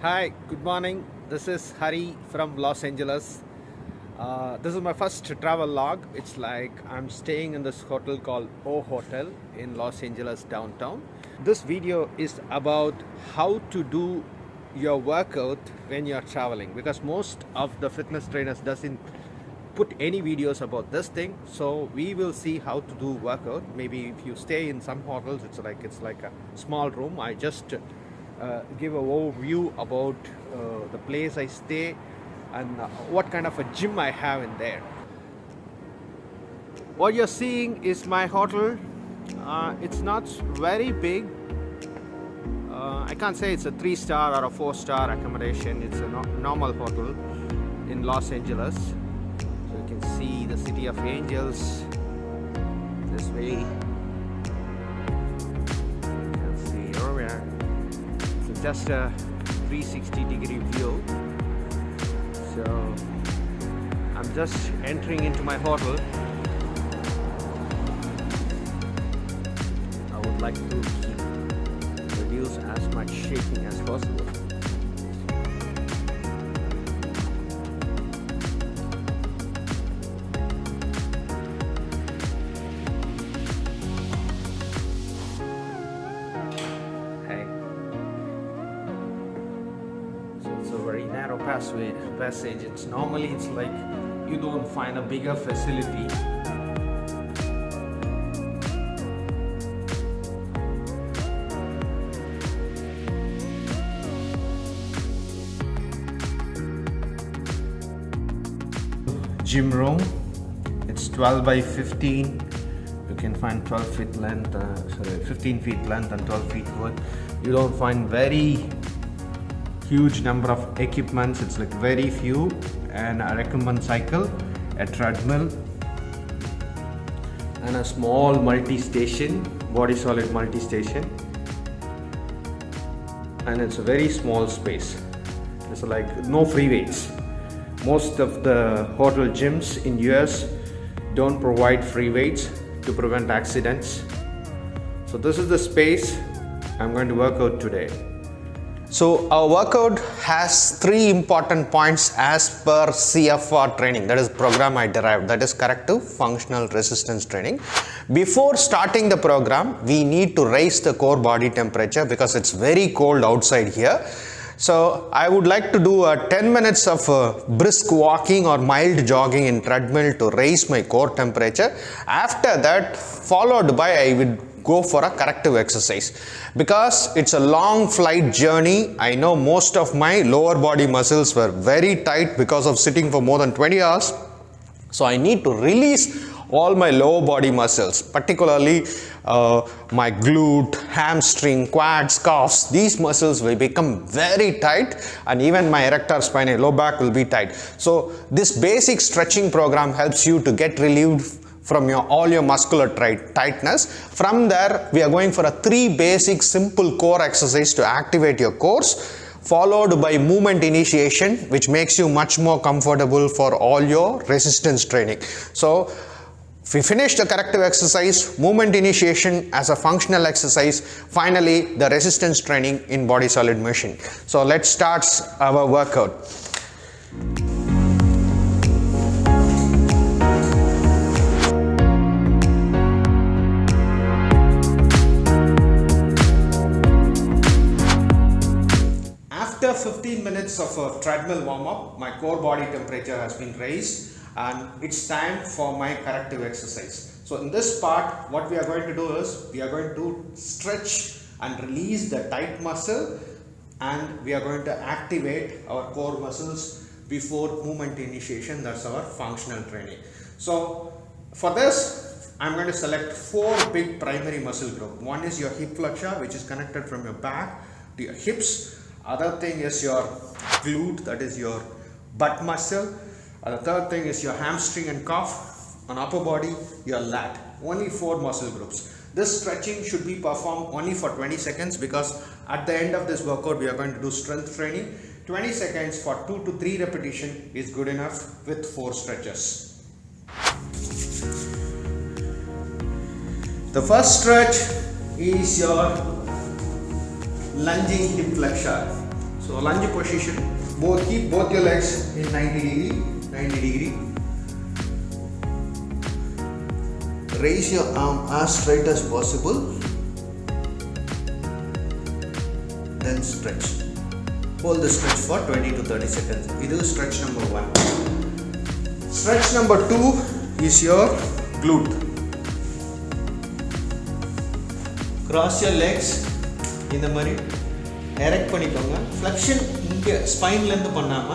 Hi, good morning. This is Hari from Los Angeles. This is my first travel log. It's like I'm staying in this hotel called O Hotel in Los Angeles downtown. This video is about how to do your workout when you're traveling, because most of the fitness trainers doesn't put any videos about this thing. So we will see how to do workout. Maybe if you stay in some hotels, it's like a small room. I just give a overview about the place I stay and what kind of a gym I have in there. What you're seeing is my hotel. It's not very big. I can't say it's a 3-star or a 4-star accommodation. It's a normal hotel in Los Angeles. So you can see the City of Angels this way. You can see over here. It's just a 360-degree view. So I'm just entering into my hotel. I would like to reduce as much shaking as possible. Hey. So it's a very narrow passage. It's like you don't find a bigger facility. Gym room. It's 12 by 15. You can find 12 feet length, 15 feet length and 12 feet width. You don't find very huge number of equipments. It's like very few, and a recumbent cycle, a treadmill, and a small multi-station, body solid multi-station. And it's a very small space. It's like no free weights. Most of the hotel gyms in US don't provide free weights to prevent accidents. So this is the space I'm going to work out today. So our workout has 3 important points as per CFR training, that is program I derived, that is corrective functional resistance training. Before starting the program, we need to raise the core body temperature because it's very cold outside here. So I would like to do 10 minutes of brisk walking or mild jogging in treadmill to raise my core temperature. After that, followed by I would go for a corrective exercise. Because it's a long flight journey, I know most of my lower body muscles were very tight because of sitting for more than 20 hours. So I need to release all my lower body muscles, particularly my glute, hamstring, quads, calves. These muscles will become very tight, and even my erector spinae, low back will be tight. So this basic stretching program helps you to get relieved from all your muscular tightness. From there, we are going for a 3 basic simple core exercise to activate your cores, followed by movement initiation, which makes you much more comfortable for all your resistance training. So if we finish the corrective exercise, movement initiation as a functional exercise, finally the resistance training in body solid machine. So let's start our workout. After 15 minutes of a treadmill warm-up, my core body temperature has been raised and it's time for my corrective exercise. So in this part, what we are going to do is, we are going to stretch and release the tight muscle, and we are going to activate our core muscles before movement initiation. That's our functional training. So for this, I'm going to select 4 big primary muscle groups. One is your hip flexor, which is connected from your back to your hips. Other thing is your glute, that is your butt muscle. The third thing is your hamstring and calf. On upper body, your lat. Only 4 muscle groups. This stretching should be performed only for 20 seconds because at the end of this workout, we are going to do strength training. 20 seconds for 2 to 3 repetitions is good enough with 4 stretches. The first stretch is your lunging hip flexor. So lunge position, keep both your legs in 90 degree. Raise your arm as straight as possible. Then stretch. Hold the stretch for 20 to 30 seconds. This is stretch number 1. Stretch number 2 is your glute. Cross your legs இந்த மாதிரி erect பண்ணிக்கோங்க. Flexion இங்க ஸ்பைன்ல இருந்து பண்ணாம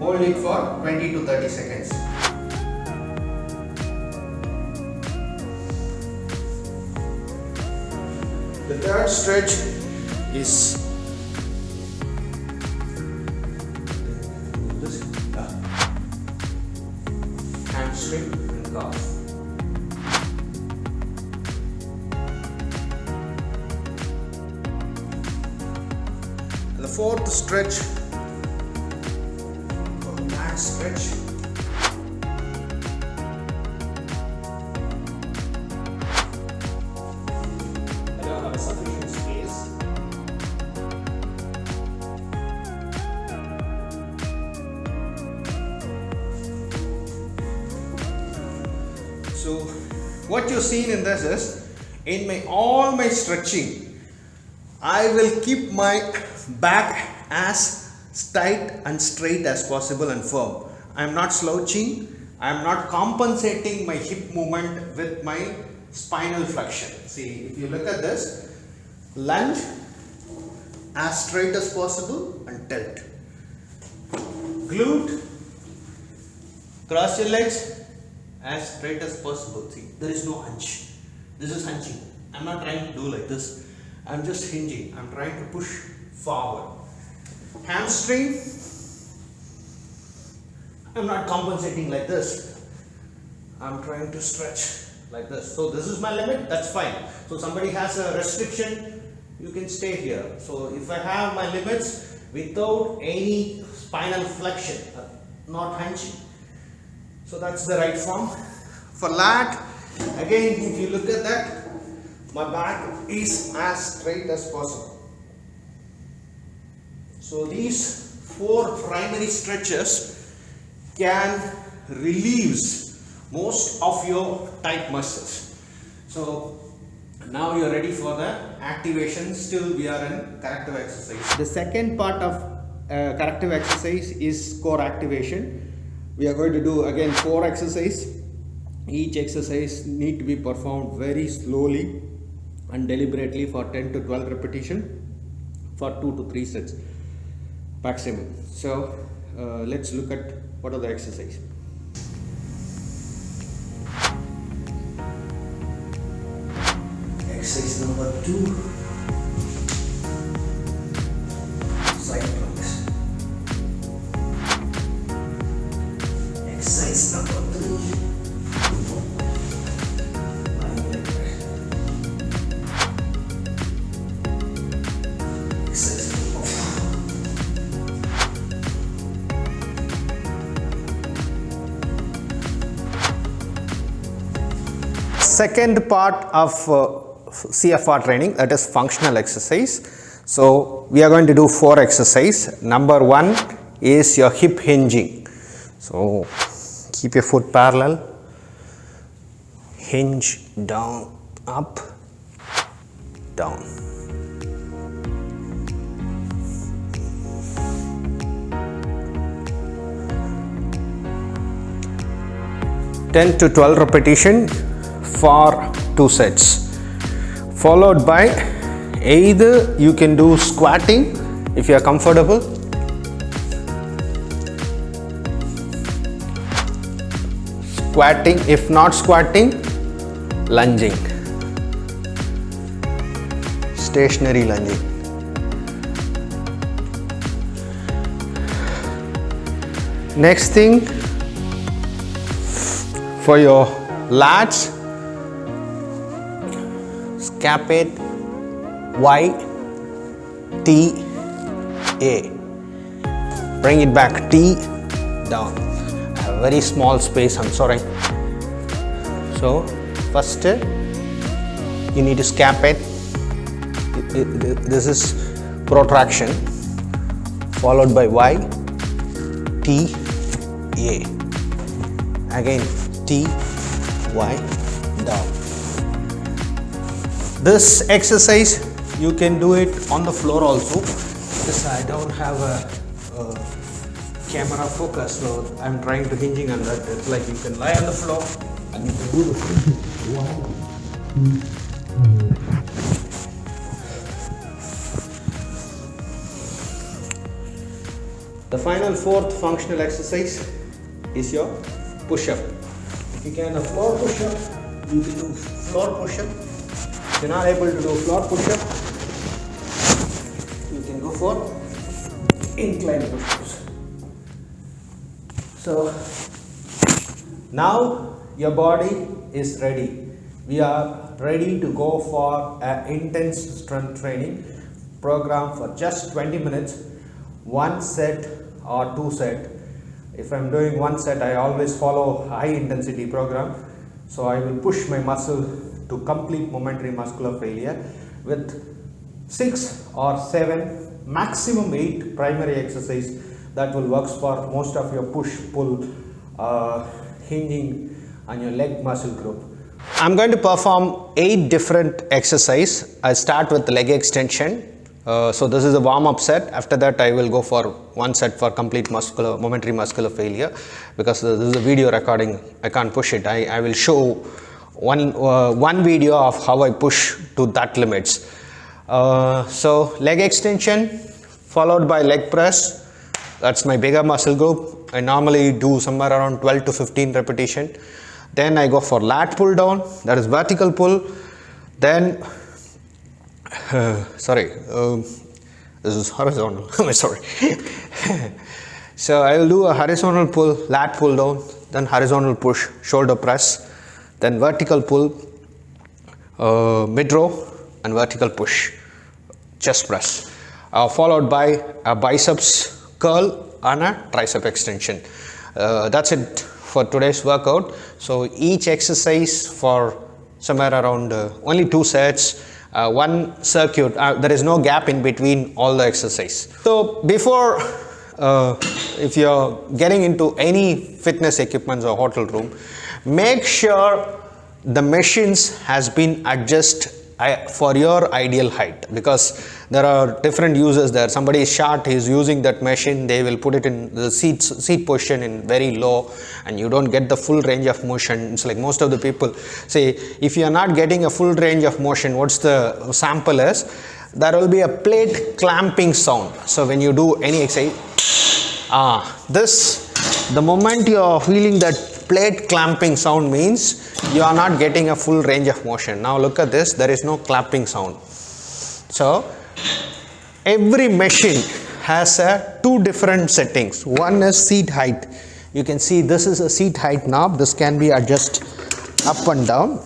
hold it for 20 to 30 seconds. The third stretch is hamstring and calf. And the fourth stretch, back stretch. Sufficient space. So what you're seeing in this is, in all my stretching, I will keep my back as tight and straight as possible and firm. I am not slouching. I am not compensating my hip movement with my spinal flexion. See, if you look at this, lunge as straight as possible and tilt. Glute, cross your legs as straight as possible. See, there is no hunch. This is hunching. I'm not trying to do like this. I'm just hinging. I'm trying to push forward. Hamstring, I'm not compensating like this. I'm trying to stretch like this. So this is my limit, that's fine. So somebody has a restriction, you can stay here. So if I have my limits without any spinal flexion, not hunching, so that's the right form. For lat, again, if you look at that, my back is as straight as possible. So these 4 primary stretches can relieve most of your tight muscles. So now you're ready for the activation. Still we are in corrective exercise. The second part of corrective exercise is core activation. We are going to do again 4 exercises. Each exercise need to be performed very slowly and deliberately for 10 to 12 repetition for 2 to 3 sets maximum. So let's look at what are the exercises. Exercise number 2, side planks. Exercise number 3, lying leg press. Exercise number 4. Second part of CFR training, that is functional exercise. So we are going to do 4 exercises. Number 1 is your hip hinging. So keep your foot parallel, hinge down, up, down. (10 to 12 repetition for 2 sets). Followed by either you can do squatting if you are comfortable, squatting, if not squatting, lunging, stationary lunging. Next thing, for your lats, scapate Y, T, A. Bring it back, T, down. A very small space, I'm sorry. So First, you need to scap it. This is protraction, followed by Y, T, A. Again, T, Y, down. This exercise you can do it on the floor also. Because I don't have a camera focus, so I'm trying to hinging on that. It's like you can lie on the floor and you can do the The final fourth functional exercise is your push-up. If you can a floor push-up, you can do floor push-up. If you're not able to do floor push-up, you can go for incline push-ups. So now your body is ready. We are ready to go for an intense strength training program for just 20 minutes, one set or two set. If I'm doing one set, I always follow high intensity program. So I will push my muscle to complete momentary muscular failure with 6 or 7, maximum 8 primary exercise that will work for most of your push, pull, hinging on your leg muscle group. I'm going to perform 8 different exercises. I start with leg extension. So this is a warm-up set. After that, I will go for one set for complete momentary muscular failure, because this is a video recording. I can't push it. I will show one video of how I push to that limits. So leg extension followed by leg press. That's my bigger muscle group. I normally do somewhere around 12 to 15 repetition. Then I go for lat pull down, that is vertical pull. Then this is horizontal. I'm sorry. So I will do a horizontal pull, lat pull down, then horizontal push, shoulder press, then vertical pull, mid row, and vertical push, chest press, followed by a biceps curl and a tricep extension. That's it for today's workout. So each exercise for somewhere around only 2 sets. One circuit, there is no gap in between all the exercise. So before, if you're getting into any fitness equipments or hotel room, make sure the machines has been adjusted for your ideal height, because there are different users there. Somebody is short, he is using that machine, they will put it in the seat position in very low, and you don't get the full range of motion. It's like most of the people say, if you are not getting a full range of motion, what's the sample is, there will be a plate clamping sound. So when you do any exercise, the moment you are feeling that plate clamping sound means you are not getting a full range of motion. Now look at this, there is no clapping sound. So every machine has 2 different settings. One is seat height. You can see this is a seat height knob. This can be adjusted up and down.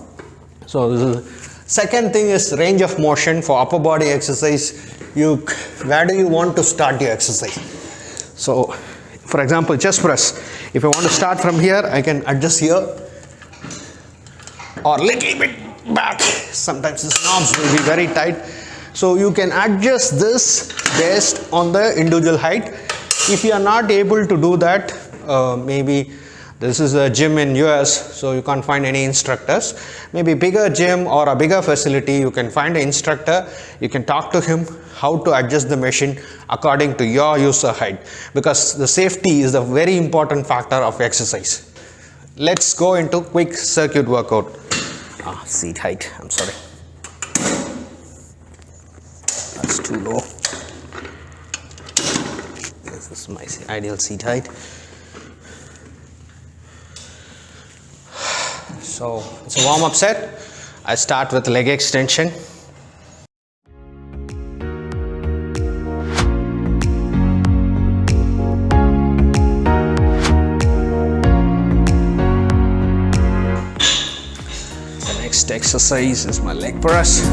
So this is. Second thing is range of motion. For upper body exercise, where do you want to start your exercise? So for example, chest press, if I want to start from here, I can adjust here or little bit back. Sometimes these knobs will be very tight. So you can adjust this based on the individual height. If you are not able to do that, maybe this is a gym in US, so you can't find any instructors. Maybe bigger gym or a bigger facility, you can find an instructor. You can talk to him how to adjust the machine according to your user height, because the safety is a very important factor of exercise. Let's go into quick circuit workout. Seat height, I'm sorry. That's too low. This is my ideal seat height. So it's a warm-up set. I start with leg extension. The next exercise is my leg press.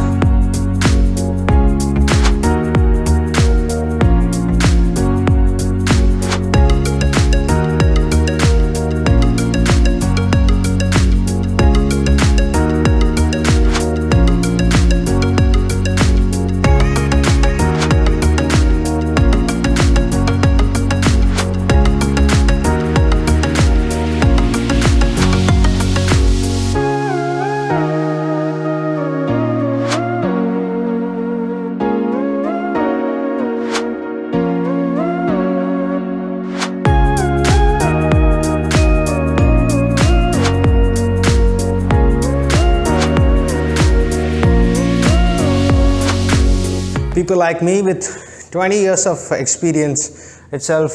people like me with 20 years of experience itself,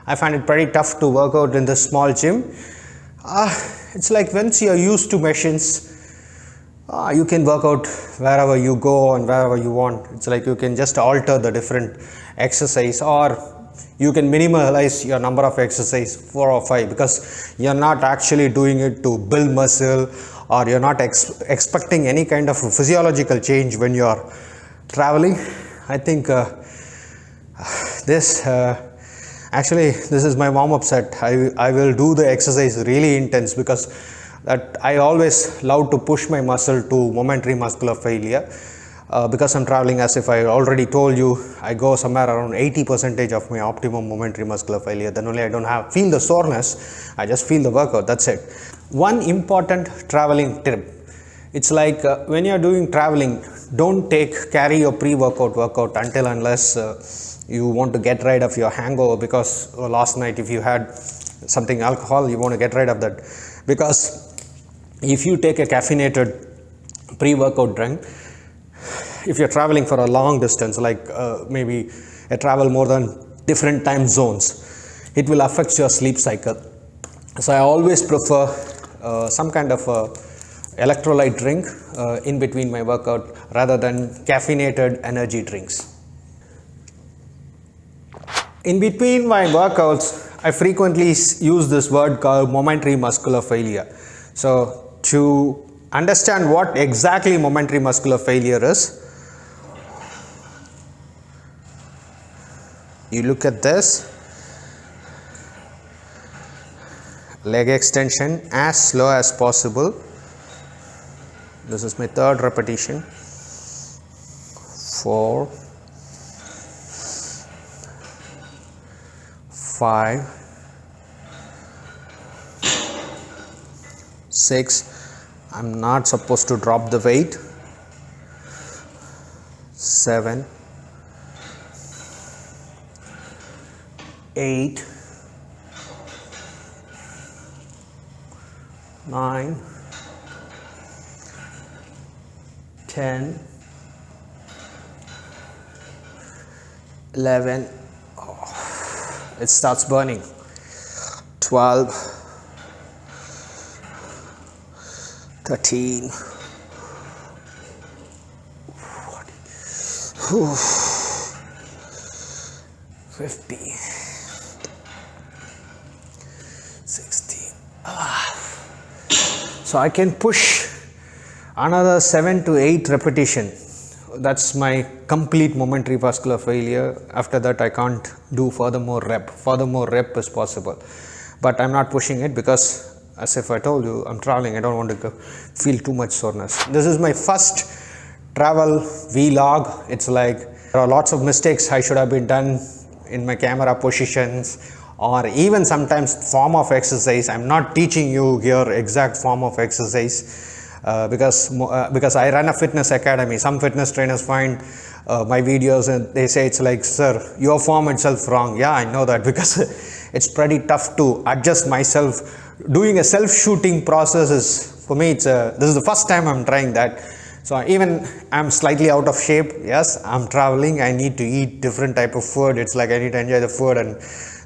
I find it pretty tough to work out in this small gym. It's like once you're used to machines, you can work out wherever you go and wherever you want. It's like you can just alter the different exercise, or you can minimalize your number of exercise 4 or 5, because you're not actually doing it to build muscle, or you're not expecting any kind of physiological change when you're traveling. I think this is my warm-up set. I will do the exercise really intense, because that I always love to push my muscle to momentary muscular failure, because I'm traveling. As if I already told you, I go somewhere around 80% of my optimum momentary muscular failure. Then only I don't feel the soreness, I just feel the workout, that's it. One important traveling tip, it's like when you're doing traveling, don't carry your pre-workout workout until unless you want to get rid of your hangover, because last night if you had something alcohol, you want to get rid of that. Because if you take a caffeinated pre-workout drink, if you're traveling for a long distance, like maybe a travel more than different time zones, it will affect your sleep cycle. So I always prefer some kind of electrolyte drink in between my workout rather than caffeinated energy drinks. In between my workouts, I frequently use this word called momentary muscular failure. So to understand what exactly momentary muscular failure is, you look at this, leg extension as slow as possible. This is my 3rd repetition. 4, 5, 6. I'm not supposed to drop the weight. 7, 8, 9, 10, 11. Oh, it starts burning. 12, 13, 15, 16. So I can push another 7 to 8 repetition. That's my complete momentary muscular failure. After that I can't do furthermore rep. Furthermore rep is possible, but I'm not pushing it because, as if I told you, I'm traveling. I don't want to feel too much soreness. This is my first travel vlog. It's like there are lots of mistakes I should have been done in my camera positions, or even sometimes form of exercise. I'm not teaching you here exact form of exercise because I run a fitness academy. Some fitness trainers find my videos and they say, it's like, sir, your form itself wrong. Yeah, I know that, because it's pretty tough to adjust myself. Doing a self-shooting process is, for me, this is the first time I'm trying that. So even I'm slightly out of shape. Yes, I'm traveling. I need to eat different type of food. It's like I need to enjoy the food and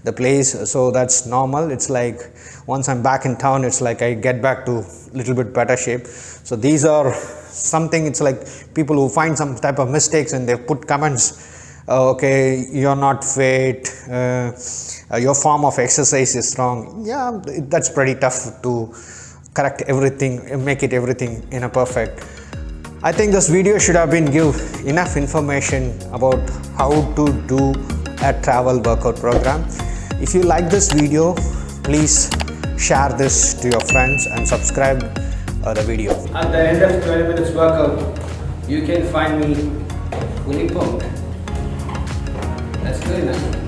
the place. So that's normal. It's like once I'm back in town, it's like I get back to little bit better shape. So these are something, it's like people who find some type of mistakes and they put comments, okay, you're not fit, your form of exercise is wrong. Yeah, that's pretty tough to correct everything, make it everything in a perfect. I think this video should have been give enough information about how to do a travel workout program. If you like this video, please share this to your friends and subscribe the video. At the end of 20 minutes workout, you can find me fully pumped. That's good enough.